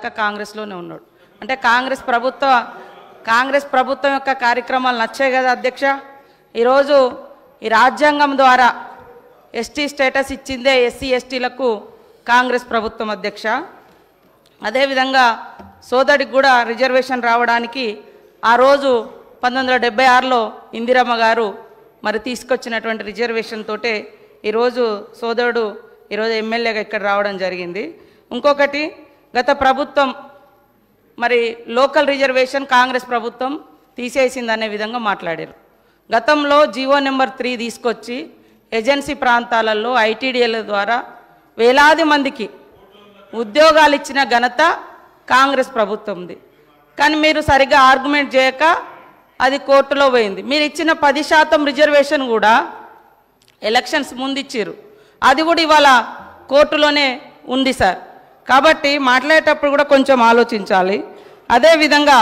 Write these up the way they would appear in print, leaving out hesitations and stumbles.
దాకా కాంగ్రెస్లోనే ఉన్నాడు. అంటే కాంగ్రెస్ ప్రభుత్వం యొక్క కార్యక్రమాలు నచ్చాయి కదా అధ్యక్ష. ఈరోజు ఈ రాజ్యాంగం ద్వారా ఎస్టీ స్టేటస్ ఇచ్చిందే ఎస్సీ ఎస్టీలకు కాంగ్రెస్ ప్రభుత్వం అధ్యక్ష. అదేవిధంగా సోదరికి కూడా రిజర్వేషన్ రావడానికి ఆ రోజు 1976లో ఇందిరమ్మ గారు మరి తీసుకొచ్చినటువంటి రిజర్వేషన్ తోటే ఈరోజు సోదరుడు ఈరోజు ఎమ్మెల్యేగా ఇక్కడ రావడం జరిగింది. ఇంకొకటి గత ప్రభుత్వం మరి లోకల్ రిజర్వేషన్ కాంగ్రెస్ ప్రభుత్వం తీసేసిందనే విధంగా మాట్లాడారు. గతంలో జీవో నెంబర్ 3 తీసుకొచ్చి ఏజెన్సీ ప్రాంతాలలో ఐటీడీఏల ద్వారా వేలాది మందికి ఉద్యోగాలు ఇచ్చిన ఘనత కాంగ్రెస్ ప్రభుత్వంది. కానీ మీరు సరిగ్గా ఆర్గ్యుమెంట్ చేయక అది కోర్టులో పోయింది. మీరు ఇచ్చిన 10% రిజర్వేషన్ కూడా ఎలక్షన్స్ ముందు ఇచ్చారు, అది కూడా ఇవాళ కోర్టులోనే ఉంది సార్. కాబట్టి మాట్లాడేటప్పుడు కూడా కొంచెం ఆలోచించాలి. అదేవిధంగా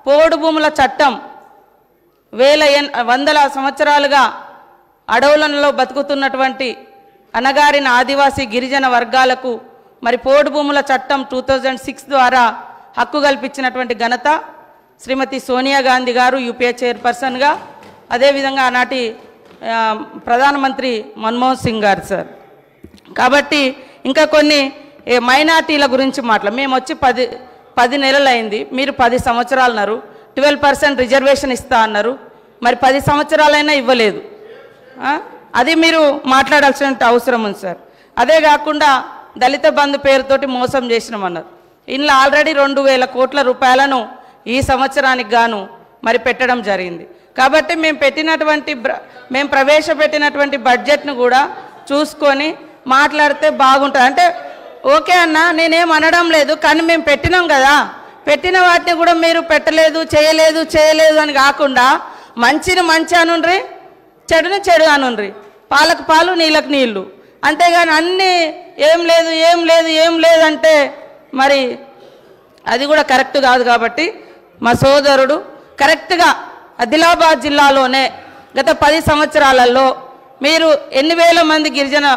పోడు భూముల చట్టం వందల సంవత్సరాలుగా అడవులలో బతుకుతున్నటువంటి అణగారిన ఆదివాసీ గిరిజన వర్గాలకు మరి పోడు భూముల చట్టం 2006 ద్వారా హక్కు కల్పించినటువంటి ఘనత శ్రీమతి సోనియా గాంధీ గారు యూపీఏ చైర్పర్సన్గా, అదేవిధంగా ఆనాటి ప్రధానమంత్రి మన్మోహన్ సింగ్ గారు సార్. కాబట్టి ఇంకా కొన్ని మైనార్టీల గురించి మేము వచ్చి 10 నెలలు అయింది, మీరు 10 సంవత్సరాలు అన్నారు. 12% రిజర్వేషన్ ఇస్తా అన్నారు, మరి 10 సంవత్సరాలైనా ఇవ్వలేదు. అది మీరు మాట్లాడాల్సిన అవసరం ఉంది సార్. అదే కాకుండా దళిత బంధు పేరుతోటి మోసం చేసినామన్నారు. ఇందులో ఆల్రెడీ 2000 కోట్ల రూపాయలను ఈ సంవత్సరానికి గాను మరి పెట్టడం జరిగింది. కాబట్టి మేము ప్రవేశపెట్టినటువంటి బడ్జెట్ను కూడా చూసుకొని మాట్లాడితే బాగుంటుంది. అంటే ఓకే అన్న, నేనేం అనడం లేదు, కానీ మేము పెట్టినాం కదా, పెట్టిన వాటిని కూడా మీరు పెట్టలేదు, చేయలేదు అని కాకుండా మంచిని మంచి అనుండ్రి, చెడుని చెడు అనుండ్రి, పాలకు పాలు నీళ్ళకు నీళ్ళు, అంతేగాని అన్నీ ఏం లేదు అంటే మరి అది కూడా కరెక్ట్ కాదు. కాబట్టి మా సోదరుడు కరెక్ట్గా ఆదిలాబాద్ జిల్లాలోనే గత 10 సంవత్సరాలలో మీరు ఎన్ని వేల మంది గిరిజన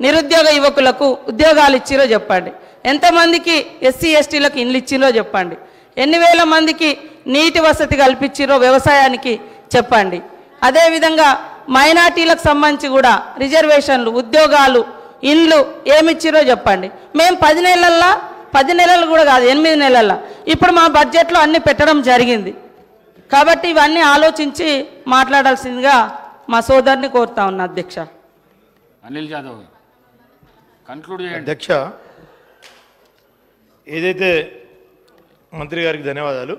నిరుద్యోగ యువకులకు ఉద్యోగాలు ఇచ్చిరో చెప్పండి, ఎంతమందికి ఎస్సీ ఎస్టీలకు ఇండ్లు ఇచ్చిరో చెప్పండి, ఎన్ని వేల మందికి నీటి వసతి కల్పించిరో వ్యవసాయానికి చెప్పండి. అదేవిధంగా మైనార్టీలకు సంబంధించి కూడా రిజర్వేషన్లు, ఉద్యోగాలు, ఇండ్లు ఏమిచ్చిరో చెప్పండి. మేము 10 నెలలు కూడా కాదు, 8 నెలల్లో ఇప్పుడు మా బడ్జెట్లో అన్ని పెట్టడం జరిగింది. కాబట్టి ఇవన్నీ ఆలోచించి మాట్లాడాల్సిందిగా మా సోదరుని కోరుతా ఉన్నా అధ్యక్ష. అనిల్ జాదవ్ కన్క్లూడ్ చేయండి అధ్యక్ష. ఏదైతే మంత్రి గారికి ధన్యవాదాలు.